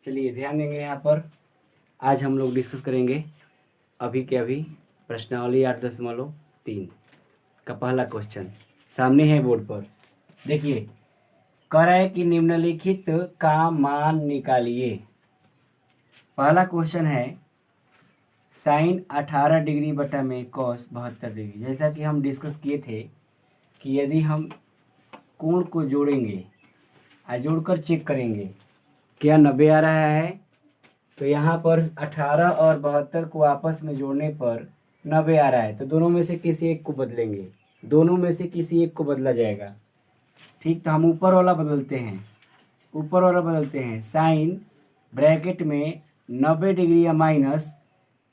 चलिए ध्यान देंगे यहाँ पर। आज हम लोग डिस्कस करेंगे अभी के अभी प्रश्नावली 8.3 का पहला क्वेश्चन सामने है बोर्ड पर। देखिए, कह रहा है कि निम्नलिखित का मान निकालिए। पहला क्वेश्चन है साइन 18 डिग्री बटा में कॉस 72 डिग्री। जैसा कि हम डिस्कस किए थे कि यदि हम कोण को जोड़ेंगे और जोड़कर चेक करेंगे क्या 90 आ रहा है, तो यहाँ पर 18 और 72 को आपस में जोड़ने पर 90 आ रहा है, तो दोनों में से किसी एक को बदलेंगे। दोनों में से किसी एक को बदला जाएगा। ठीक, तो हम ऊपर वाला बदलते हैं। साइन ब्रैकेट में 90 डिग्री या माइनस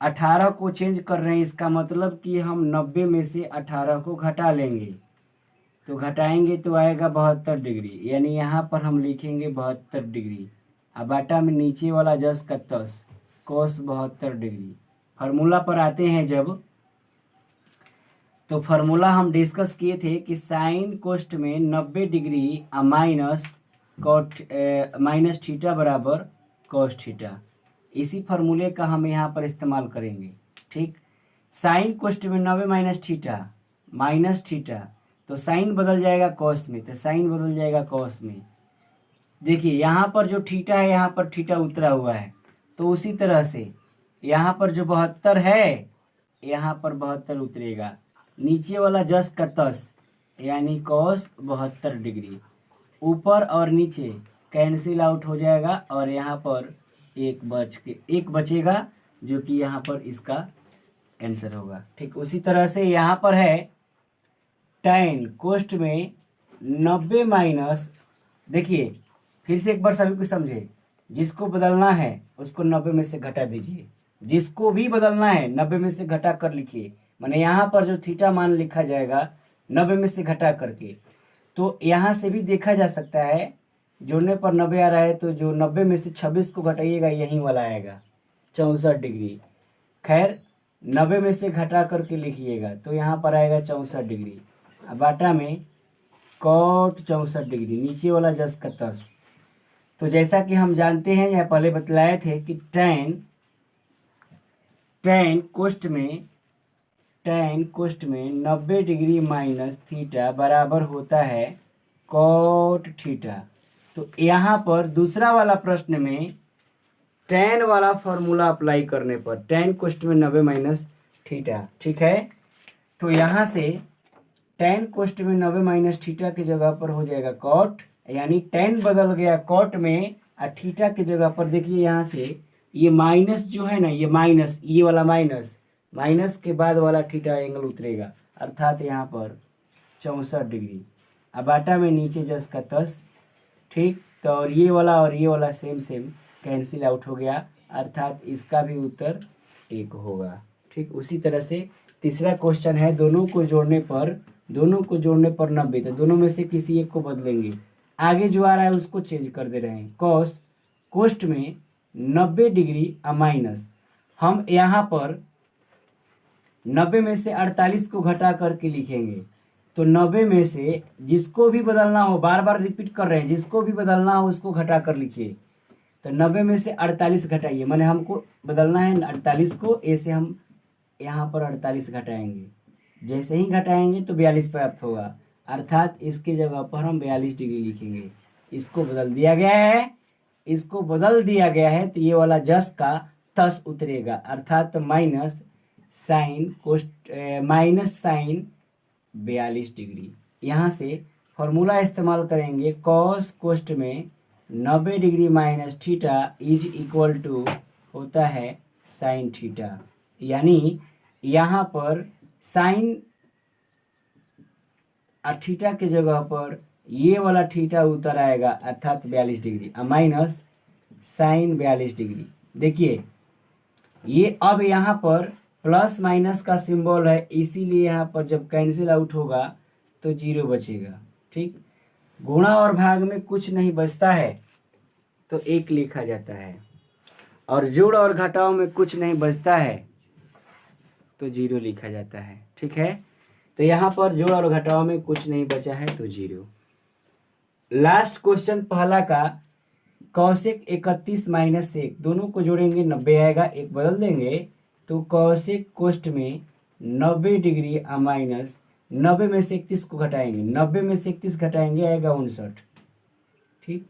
18 को चेंज कर रहे हैं। इसका मतलब कि हम 90 में से 18 को घटा लेंगे, तो घटाएंगे तो आएगा 72 डिग्री, यानी यहाँ पर हम लिखेंगे 72 डिग्री। अब बाटा में नीचे वाला जस का तस cos 72 डिग्री। फार्मूला पर आते हैं जब, तो फार्मूला हम डिस्कस किए थे कि साइन कोष्ट में 90 डिग्री माइनस थीटा बराबर कॉस थीटा। इसी फार्मूले का हम यहाँ पर इस्तेमाल करेंगे। ठीक, साइन कोष्ट में 90 माइनस थीटा, तो साइन बदल जाएगा कॉस में, तो साइन बदल जाएगा कॉस में। देखिए यहाँ पर जो थीटा है, यहाँ पर थीटा उतरा हुआ है, तो उसी तरह से यहाँ पर जो 72 है, यहाँ पर 72 उतरेगा। नीचे वाला जस का तस यानी कॉस 72 डिग्री, ऊपर और नीचे कैंसिल आउट हो जाएगा और यहाँ पर एक बचेगा, जो कि यहाँ पर इसका आंसर होगा। ठीक, उसी तरह से यहाँ पर है tan कोष्ट में 90 माइनस। देखिए फिर से एक बार सभी को समझे, जिसको बदलना है उसको 90 में से घटा दीजिए। जिसको भी बदलना है 90 में से घटा कर लिखिए। माने यहाँ पर जो थीटा मान लिखा जाएगा 90 में से घटा करके। तो यहाँ से भी देखा जा सकता है, जोड़ने पर 90 आ रहा है, तो जो 90 में से 26 को घटाइएगा यही वाला आएगा 64 डिग्री। खैर 90 में से घटा करके लिखिएगा तो यहाँ पर आएगा 64 डिग्री। अब बाटा में cot 64 डिग्री, नीचे वाला जस का तस। तो जैसा कि हम जानते हैं या पहले बतलाए थे कि tan कोष्ट में 90 डिग्री माइनस थीटा बराबर होता है cot थीटा। तो यहाँ पर दूसरा वाला प्रश्न में tan वाला फॉर्मूला अप्लाई करने पर tan कोष्ट में 90 माइनस थीटा। ठीक है, तो यहाँ से tan कोष्ट में 90 माइनस थीटा की जगह पर हो जाएगा cot, यानी tan बदल गया cot में और थीटा की जगह पर देखिए यहाँ से ये माइनस जो है ना, ये माइनस, ये वाला माइनस के बाद वाला थीटा एंगल उतरेगा, अर्थात यहाँ पर 64 डिग्री। अब बाटा में नीचे जस का तस। ठीक, तो और ये वाला सेम कैंसिल आउट हो गया, अर्थात इसका भी उत्तर 1 होगा। ठीक, उसी तरह से तीसरा क्वेश्चन है दोनों को जोड़ने पर 90, तो दोनों में से किसी एक को बदलेंगे। आगे जो आ रहा है उसको चेंज कर दे रहे हैं। कॉस कोष्ट में 90 डिग्री माइनस, हम यहाँ पर 90 में से 48 को घटा करके लिखेंगे। तो 90 में से जिसको भी बदलना हो, बार बार रिपीट कर रहे हैं, जिसको भी बदलना हो उसको घटा कर लिखिए। तो 90 में से 48 घटाइए, माने हमको बदलना है 48 को, ऐसे हम यहाँ पर 48 घटाएंगे। जैसे ही घटाएंगे तो 42 प्राप्त होगा, अर्थात इसकी जगह पर हम 42 डिग्री लिखेंगे। इसको बदल दिया गया है, तो ये वाला जस का तस उतरेगा, अर्थात माइनस साइन 42 डिग्री। यहाँ से फॉर्मूला इस्तेमाल करेंगे, कॉस कोष्ट में 90 degree minus theta is equal to होता है साइन थीटा। यानी यहाँ पर साइन थीटा के जगह पर ये वाला थीटा उतर आएगा, अर्थात 42 डिग्री माइनस साइन 42 डिग्री। देखिए ये अब यहाँ पर प्लस माइनस का सिंबल है, इसीलिए यहाँ पर जब कैंसिल आउट होगा तो 0 बचेगा। ठीक, गुणा और भाग में कुछ नहीं बचता है तो 1 लिखा जाता है, और जोड़ और घटाव में कुछ नहीं बचता है तो 0 लिखा जाता है। ठीक है, तो यहाँ पर जोड़ और घटाव में कुछ नहीं बचा है तो 0। लास्ट क्वेश्चन पहला का कौशिक 31 माइनस 1 दोनों को जोड़ेंगे 90 आएगा, एक बदल देंगे तो कौशिक कोष्ठ में 90 डिग्री माइनस 90 में से 31 को घटाएंगे, 90 में से 31 घटाएंगे आएगा 59। ठीक,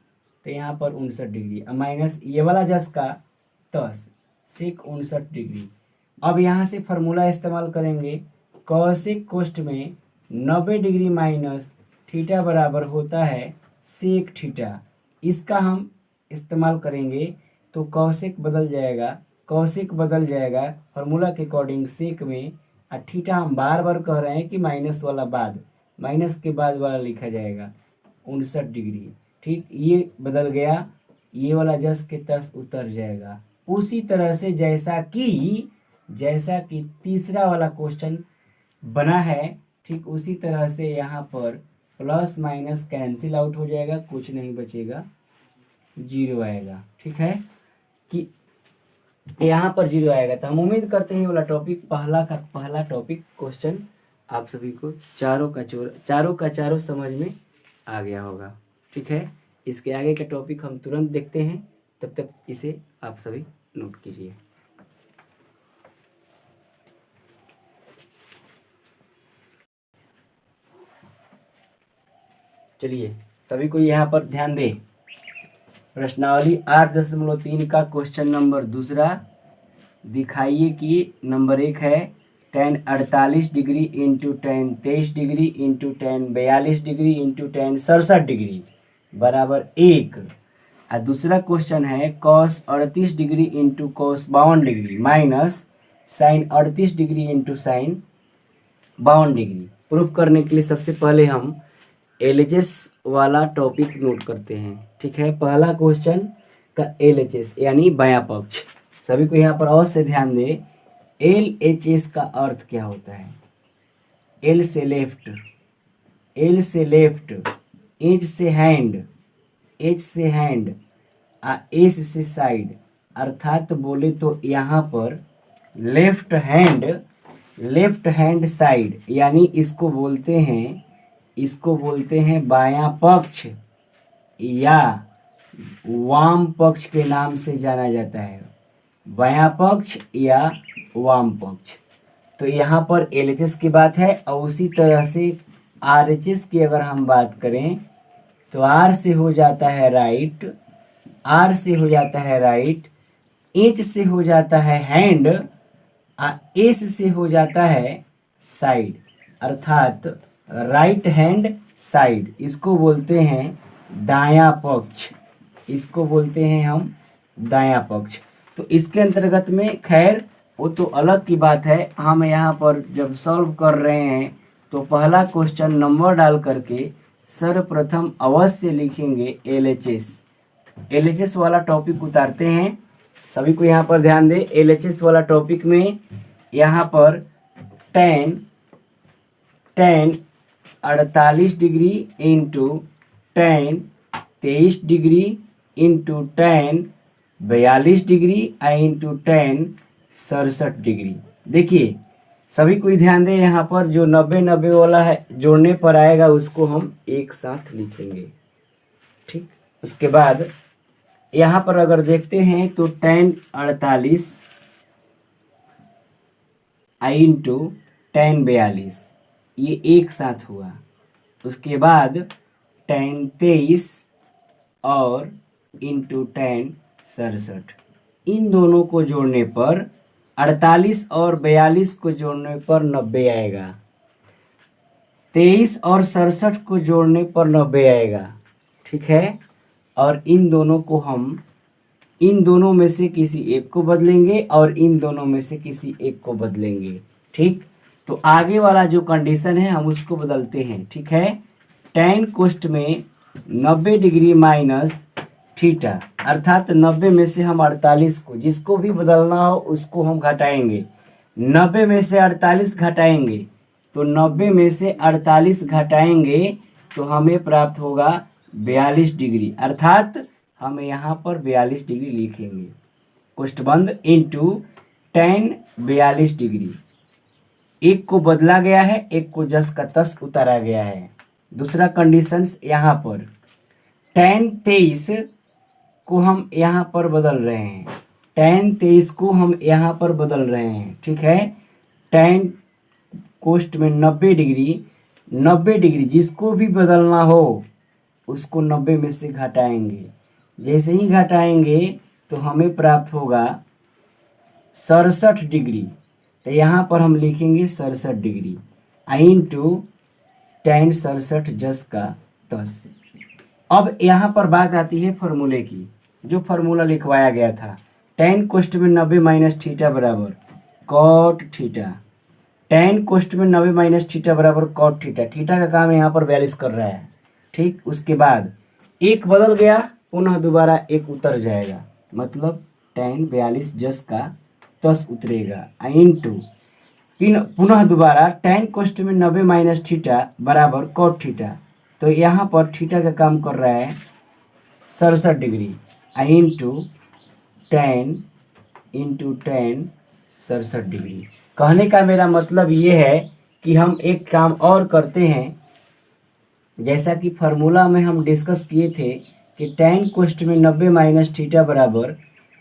तो यहाँ पर 59 डिग्री माइनस ये वाला जस का 10 सेक 59 डिग्री। अब यहाँ से फार्मूला इस्तेमाल करेंगे, कौशिक कोष्ठ में 90 डिग्री माइनस थीटा बराबर होता है सेक थीटा। इसका हम इस्तेमाल करेंगे तो कौशिक बदल जाएगा, कौशिक बदल जाएगा फार्मूला के अकॉर्डिंग सेक में। और थीटा हम बार बार कह रहे हैं कि माइनस वाला बाद, माइनस के बाद वाला लिखा जाएगा 59 डिग्री। ठीक, ये बदल गया, ये वाला जस के तस उतर जाएगा। उसी तरह से जैसा कि तीसरा वाला क्वेश्चन बना है, ठीक उसी तरह से यहाँ पर प्लस माइनस कैंसिल आउट हो जाएगा, कुछ नहीं बचेगा, 0 आएगा। ठीक है कि यहाँ पर 0 आएगा। तो हम उम्मीद करते हैं ये वाला टॉपिक पहला टॉपिक क्वेश्चन आप सभी को चारों का चारों समझ में आ गया होगा। ठीक है, इसके आगे का टॉपिक हम तुरंत देखते हैं, तब तक इसे आप सभी नोट कीजिए। चलिए सभी को यहाँ पर ध्यान दें, प्रश्नावली 8.3 का क्वेश्चन नंबर दूसरा दिखाइए कि नंबर 1 है tan 48 degree into tan 23 degree into tan 42 degree into tan 67 degree बराबर 1। और दूसरा क्वेश्चन है cos 38 degree into cos 52 degree minus sin 38 degree into sin 52 degree. Proof करने के लिए सबसे पहले हम LHS वाला टॉपिक नोट करते हैं। ठीक है, पहला क्वेश्चन का LHS यानी बायां पक्ष, सभी को यहाँ पर अवश्य ध्यान दें। LHS का अर्थ क्या होता है? L से लेफ्ट, L से लेफ्ट, H से हैंड, H से हैंड, S से साइड, अर्थात बोले तो यहाँ पर लेफ्ट हैंड साइड, यानी इसको बोलते हैं बायां पक्ष या वाम पक्ष के नाम से जाना जाता है, बायां पक्ष या वाम पक्ष। तो यहाँ पर LHS की बात है। और उसी तरह से RHS की अगर हम बात करें तो R से हो जाता है राइट, R से हो जाता है राइट, H से हो जाता है हैंड, S से हो जाता है साइड, अर्थात राइट हैंड साइड। इसको बोलते हैं दायां पक्ष, इसको बोलते हैं हम दायां पक्ष। तो इसके अंतर्गत में खैर वो तो अलग की बात है, हम यहाँ पर जब सॉल्व कर रहे हैं तो पहला क्वेश्चन नंबर डाल करके सर्वप्रथम अवश्य लिखेंगे LHS वाला टॉपिक उतारते हैं। सभी को यहाँ पर ध्यान दें, LHS वाला टॉपिक में यहाँ पर tan 48 degree into tan 23 degree into tan 42 degree into tan 67 degree. देखिए सभी को ध्यान दें, यहाँ पर जो 90 वाला है जोड़ने पर आएगा उसको हम एक साथ लिखेंगे। ठीक, उसके बाद यहाँ पर अगर देखते हैं तो tan 48 इंटू tan 42 ये एक साथ हुआ। उसके बाद tan 23 और इंटू tan 67, इन दोनों को जोड़ने पर 48 और 42 को जोड़ने पर 90 आएगा, 23 और 67 को जोड़ने पर 90 आएगा। ठीक है, और इन दोनों में से किसी एक को बदलेंगे और इन दोनों में से किसी एक को बदलेंगे। ठीक, तो आगे वाला जो कंडीशन है हम उसको बदलते हैं। ठीक है, tan कोष्ठ में 90 डिग्री माइनस थीटा, अर्थात 90 में से हम 48 को, जिसको भी बदलना हो उसको हम घटाएंगे। 90 में से 48 घटाएंगे तो 90 में से 48 घटाएंगे तो हमें प्राप्त होगा 42 डिग्री, अर्थात हम यहाँ पर 42 डिग्री लिखेंगे। कोष्ठ बंद इंटू tan 42 डिग्री। एक को बदला गया है, एक को जस का तस उतारा गया है। दूसरा कंडीशन यहाँ पर tan 23 को हम यहाँ पर बदल रहे हैं, tan 23 को हम यहाँ पर बदल रहे हैं, ठीक है। tan कोष्ट में 90 डिग्री जिसको भी बदलना हो उसको 90 में से घटाएंगे। जैसे ही घटाएंगे तो हमें प्राप्त होगा 67 डिग्री। तो यहाँ पर हम लिखेंगे 67 डिग्री इंटू tan 67 जस का 10। अब यहाँ पर बात आती है फॉर्मूले की, जो फॉर्मूला लिखवाया गया था। tan कोष्ट में 90 माइनस थीटा बराबर कॉट थीटा। tan कोष्ट में 90 माइनस थीटा बराबर कॉट थीटा। थीटा का काम यहाँ पर 42 कर रहा है, ठीक। उसके बाद एक बदल गया, पुनः दोबारा एक उतर जाएगा, मतलब tan 42 जस का 10 उतरेगा इंटू पुनः दोबारा tan कोष्ट में 90 माइनस थीटा बराबर कॉट थीटा। तो यहाँ पर थीटा का काम कर रहा है 67 डिग्री इंटू tan 67 डिग्री। कहने का मेरा मतलब ये है कि हम एक काम और करते हैं, जैसा कि फार्मूला में हम डिस्कस किए थे कि tan कोष्ट में 90 माइनस थीटा बराबर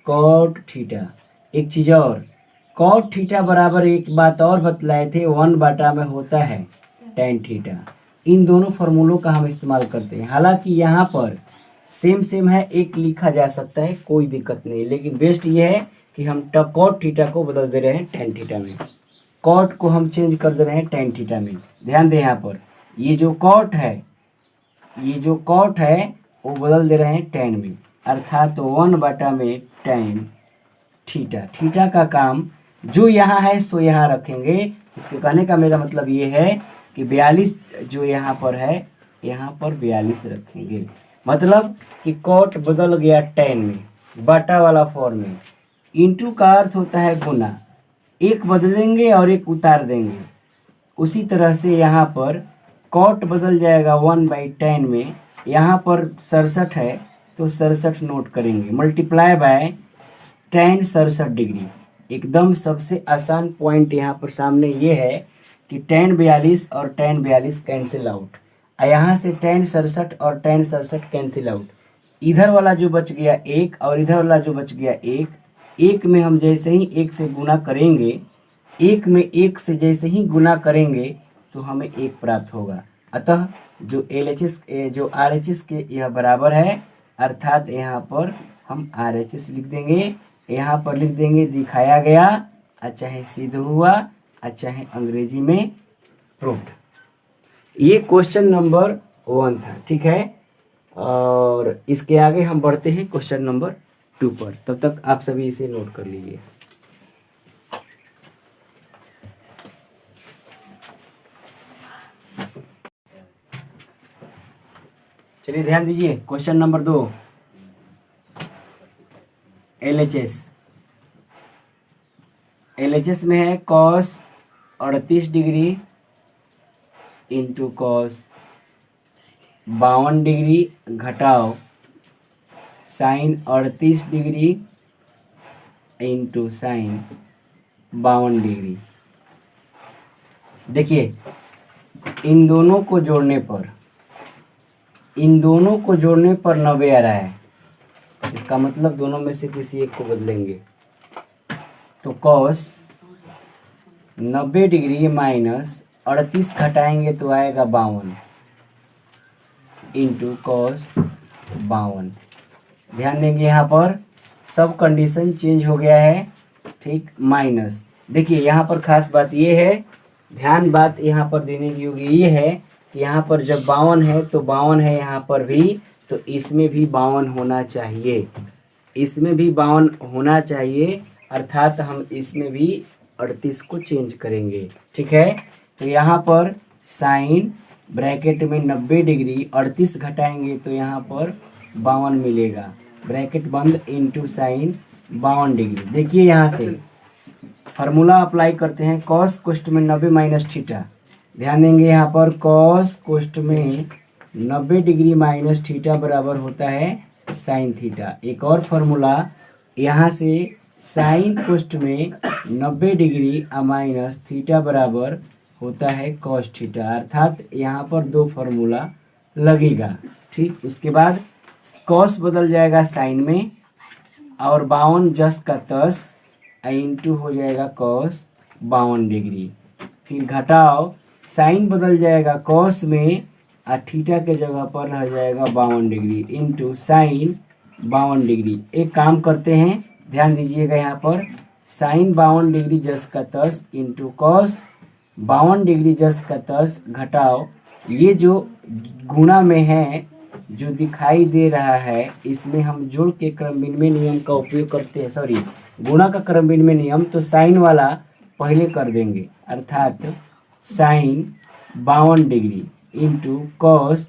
कॉट थीटा। एक चीज़ और, कॉट थीटा बराबर एक बात और बतलाए थे, 1 में होता है tan थीटा। इन दोनों फार्मूलों का हम इस्तेमाल करते हैं। हालांकि यहाँ पर सेम है, एक लिखा जा सकता है, कोई दिक्कत नहीं, लेकिन बेस्ट ये है कि हम कॉट थीटा को बदल दे रहे हैं tan थीटा में, कॉट को हम चेंज कर दे रहे हैं tan थीटा में। ध्यान दें, यहाँ पर ये जो कॉट है वो बदल दे रहे हैं tan में, अर्थात 1 में tan थीटा। थीटा का काम जो यहाँ है सो यहाँ रखेंगे। इसके कहने का मेरा मतलब ये है कि 42 जो यहाँ पर है, यहाँ पर 42 रखेंगे, मतलब कि कॉट बदल गया tan में, बटा वाला फॉर्म में। इंटू का अर्थ होता है गुना, एक बदलेंगे और एक उतार देंगे। उसी तरह से यहाँ पर कॉट बदल जाएगा 1/tan में, यहाँ पर 67 है तो 67 नोट करेंगे, मल्टीप्लाई बाय tan 67 डिग्री। एकदम सबसे आसान पॉइंट यहाँ पर सामने ये है कि tan 42 और tan 42 कैंसिल आउट, यहाँ से tan 67 और tan 67 कैंसिल आउट। इधर वाला जो बच गया 1 और इधर वाला जो बच गया 1, 1 में हम जैसे ही 1 से गुना करेंगे, 1 में 1 से जैसे ही गुना करेंगे तो हमें 1 प्राप्त होगा। अतः जो LHS जो RHS के यह बराबर है, अर्थात यहाँ पर हम RHS लिख देंगे, यहाँ पर लिख देंगे दिखाया गया, चाहे सिद्ध हुआ, चाहे अंग्रेजी में प्रूव्ड। ये क्वेश्चन नंबर 1 था, ठीक है। और इसके आगे हम बढ़ते हैं क्वेश्चन नंबर 2 पर। तब तक आप सभी इसे नोट कर लीजिए। चलिए ध्यान दीजिए, क्वेश्चन नंबर 2 LHS में है cos 38 degree into cos 52 degree घटाओ sin 38 degree into sin 52 degree. देखिए, इन दोनों को जोड़ने पर 90 आ रहा है, इसका मतलब दोनों में से किसी एक को बदलेंगे। तो cos 90 डिग्री माइनस 38 घटाएंगे तो आएगा 52 इंटू cos 52। ध्यान देंगे, यहाँ पर सब कंडीशन चेंज हो गया है, ठीक। माइनस, देखिए यहाँ पर खास बात ये है, ध्यान बात यहाँ पर देने की योग्य ये है कि यहाँ पर जब 52 है तो 52 है यहाँ पर भी, तो इसमें भी 52 होना चाहिए, इसमें भी 52 होना चाहिए, अर्थात हम इसमें भी 38 को चेंज करेंगे, ठीक है। तो यहाँ पर साइन ब्रैकेट में 90 डिग्री 38 घटाएंगे तो यहाँ पर 52 मिलेगा, ब्रैकेट बंद, इंटू साइन 52 डिग्री। देखिए यहाँ से फार्मूला अप्लाई करते हैं, कॉस कोष्ट में 90 माइनस थीटा। ध्यान देंगे, यहाँ पर कॉस कोष्ट में 90 डिग्री माइनस थीटा बराबर होता है साइन थीटा। एक और फार्मूला यहाँ से साइन कोष्ट में 90 डिग्री माइनस थीटा बराबर होता है कॉस थीटा, अर्थात यहाँ पर 2 फार्मूला लगेगा, ठीक। उसके बाद कॉस बदल जाएगा साइन में, और 52 जस का तस इंटू हो जाएगा कॉस 52 डिग्री। फिर घटाओ, साइन बदल जाएगा कॉस में और थीटा के जगह पर रह जाएगा 52 डिग्री इंटू साइन 52 डिग्री। एक काम करते हैं, ध्यान दीजिएगा यहाँ पर, साइन 52 डिग्री जस का तस इंटू कॉस 52 डिग्री जस का तस घटाओ, ये जो गुणा में है जो दिखाई दे रहा है, इसमें हम जोड़ के क्रम विनिमय नियम का उपयोग करते हैं, सॉरी गुणा का क्रम विनिमय नियम, तो साइन वाला पहले कर देंगे, अर्थात sine 52 degree into cos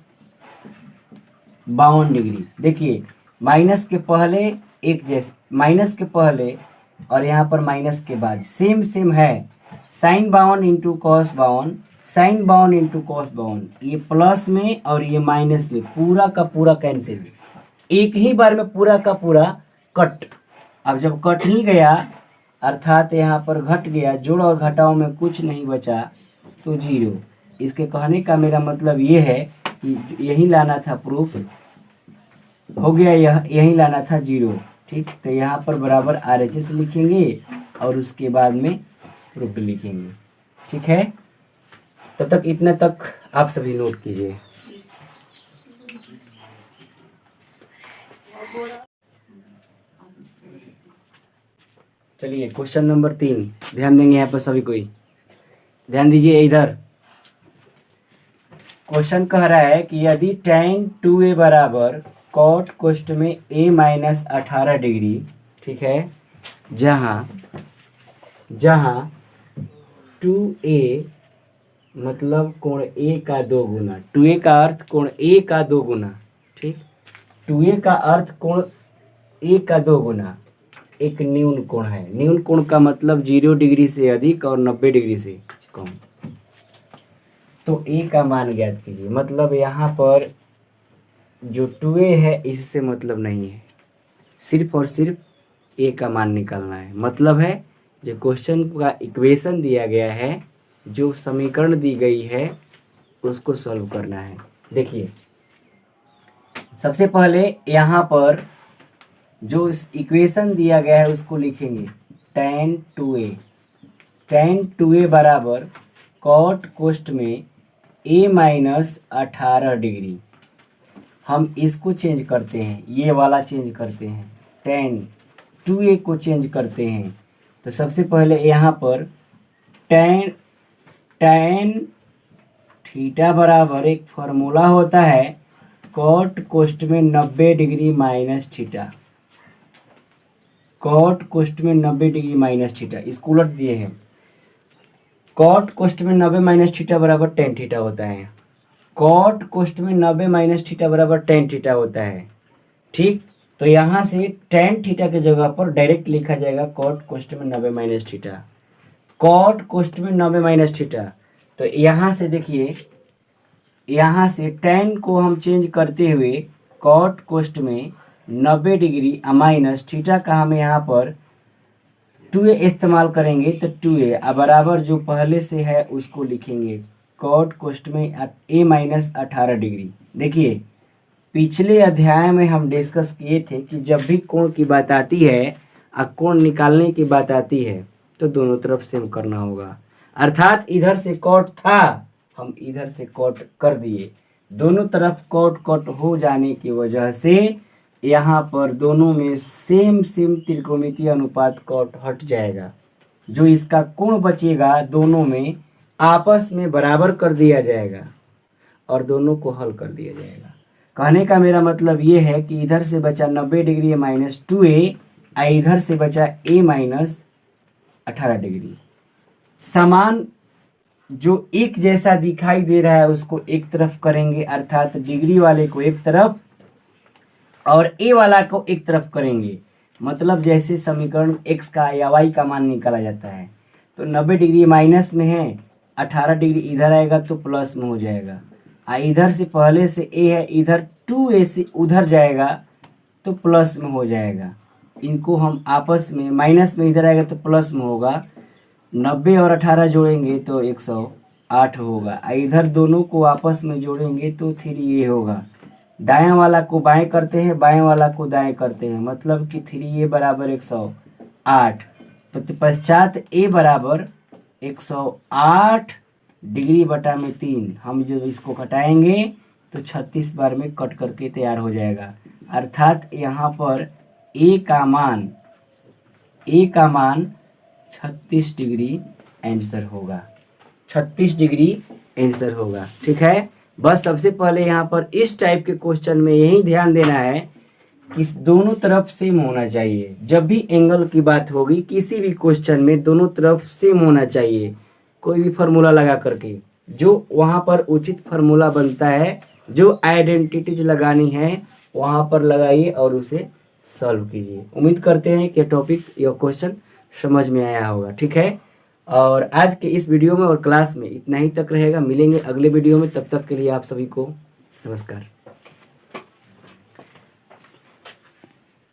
52 degree. देखिए माइनस के पहले एक जैसे, माइनस के पहले और यहाँ पर माइनस के बाद सेम सेम है, sine 52 into cos 52, sine 52 into cos 52, ये प्लस में और ये माइनस में, पूरा का पूरा कैंसिल, एक ही बार में पूरा का पूरा कट। अब जब कट ही गया अर्थात यहाँ पर घट गया, जोड़ और घटाओ में कुछ नहीं बचा तो जीरो। इसके कहने का मेरा मतलब ये है कि यही लाना था प्रूफ, हो गया यही लाना था जीरो, ठीक। तो यहाँ पर बराबर RHS लिखेंगे और उसके बाद में प्रूफ लिखेंगे, ठीक है। तब तक इतना तक आप सभी नोट कीजिए। चलिए क्वेश्चन नंबर 3 ध्यान देंगे यहाँ पर सभी कोई, ध्यान दीजिए इधर। क्वेश्चन कह रहा है कि यदि tan 2a बराबर कॉट कोष्ठ में a माइनस 18 डिग्री, ठीक है, जहाँ 2a मतलब कोण a का 2 गुना, 2a का अर्थ कोण a का 2 गुना, ठीक, 2a का अर्थ कोण a का 2 गुना एक न्यून कोण है। न्यून कोण का मतलब 0 डिग्री से अधिक और 90 डिग्री से कम। तो a का मान ज्ञात कीजिए, मतलब यहाँ पर जो 2a है इससे मतलब नहीं है, सिर्फ और सिर्फ a का मान निकालना है। मतलब है जो क्वेश्चन का इक्वेशन दिया गया है, जो समीकरण दी गई है उसको सॉल्व करना है। देखिए सबसे पहले यहाँ पर जो इक्वेशन दिया गया है उसको लिखेंगे, tan 2a बराबर कॉट कोष्ठ में a माइनस 18 डिग्री। हम इसको चेंज करते हैं, ये वाला चेंज करते हैं, tan 2a को चेंज करते हैं। तो सबसे पहले यहाँ पर tan थीटा बराबर एक फॉर्मूला होता है कॉट कोष्ठ में 90 डिग्री माइनस थीटा, कॉट कोष्ठ में 90 डिग्री माइनस थीटा, इसको उलट दिए हैं। कॉट कोष्ठ में 90 माइनस थीटा बराबर tan थीटा होता है, कॉट कोष्ठ में 90 माइनस थीटा बराबर tan थीटा होता है, ठीक। तो यहाँ से tan थीटा के जगह पर डायरेक्ट लिखा जाएगा कॉट कोष्ठ में 90 माइनस थीटा, कॉट कोष्ठ में 90 माइनस थीटा। तो यहाँ से देखिए, यहाँ से tan को हम चेंज करते हुए कॉट कोष्ठ में 90 डिग्री माइनस थीटा का हम यहाँ पर 2a इस्तेमाल करेंगे, तो 2a बराबर जो पहले से है उसको लिखेंगे कॉट कोष्ठ में a माइनस 18 डिग्री। देखिए पिछले अध्याय में हम डिस्कस किए थे कि जब भी कोण की बात आती है और कोण निकालने की बात आती है तो दोनों तरफ सेम करना होगा। अर्थात इधर से कॉट था, हम इधर से कॉट कर दिए, दोनों तरफ कॉट कॉट हो जाने की वजह से यहाँ पर दोनों में सेम सेम त्रिकोणमितीय अनुपात कॉट हट जाएगा। जो इसका कोण बचेगा दोनों में आपस में बराबर कर दिया जाएगा और दोनों को हल कर दिया जाएगा। कहने का मेरा मतलब ये है कि इधर से बचा 90 डिग्री माइनस 2a, इधर से बचा a माइनस 18 डिग्री। समान जो एक जैसा दिखाई दे रहा है उसको एक तरफ करेंगे, अर्थात डिग्री वाले को एक तरफ और a वाला को एक तरफ करेंगे। मतलब जैसे समीकरण x का या y का मान निकाला जाता है, तो 90 डिग्री माइनस में है, 18 डिग्री इधर आएगा तो प्लस में हो जाएगा। इधर से पहले से a है, इधर 2a से उधर जाएगा तो प्लस में हो जाएगा। इनको हम आपस में, माइनस में इधर आएगा तो प्लस में होगा, 90 और 18 जोड़ेंगे तो 108 होगा। इधर दोनों को आपस में जोड़ेंगे तो 3a होगा। दाएं वाला को बाएं करते हैं, बाएं वाला को दाएं करते हैं, मतलब कि 3a बराबर 108। पश्चात a बराबर 108 डिग्री बटा में 3। हम जो इसको घटाएंगे तो 36 बार में कट करके तैयार हो जाएगा। अर्थात यहाँ पर a का मान 36 डिग्री आंसर होगा। 36 डिग्री आंसर होगा। ठीक है, बस सबसे पहले यहाँ पर इस टाइप के क्वेश्चन में यही ध्यान देना है कि दोनों तरफ सेम होना चाहिए। जब भी एंगल की बात होगी किसी भी क्वेश्चन में दोनों तरफ सेम होना चाहिए। कोई भी फार्मूला लगा करके जो वहाँ पर उचित फार्मूला बनता है, जो आइडेंटिटीज लगानी है वहाँ पर लगाइए और उसे सॉल्व कीजिए। उम्मीद करते हैं कि टॉपिक या क्वेश्चन समझ में आया होगा। ठीक है, और आज के इस वीडियो में और क्लास में इतना ही तक रहेगा। मिलेंगे अगले वीडियो में, तब तक के लिए आप सभी को नमस्कार।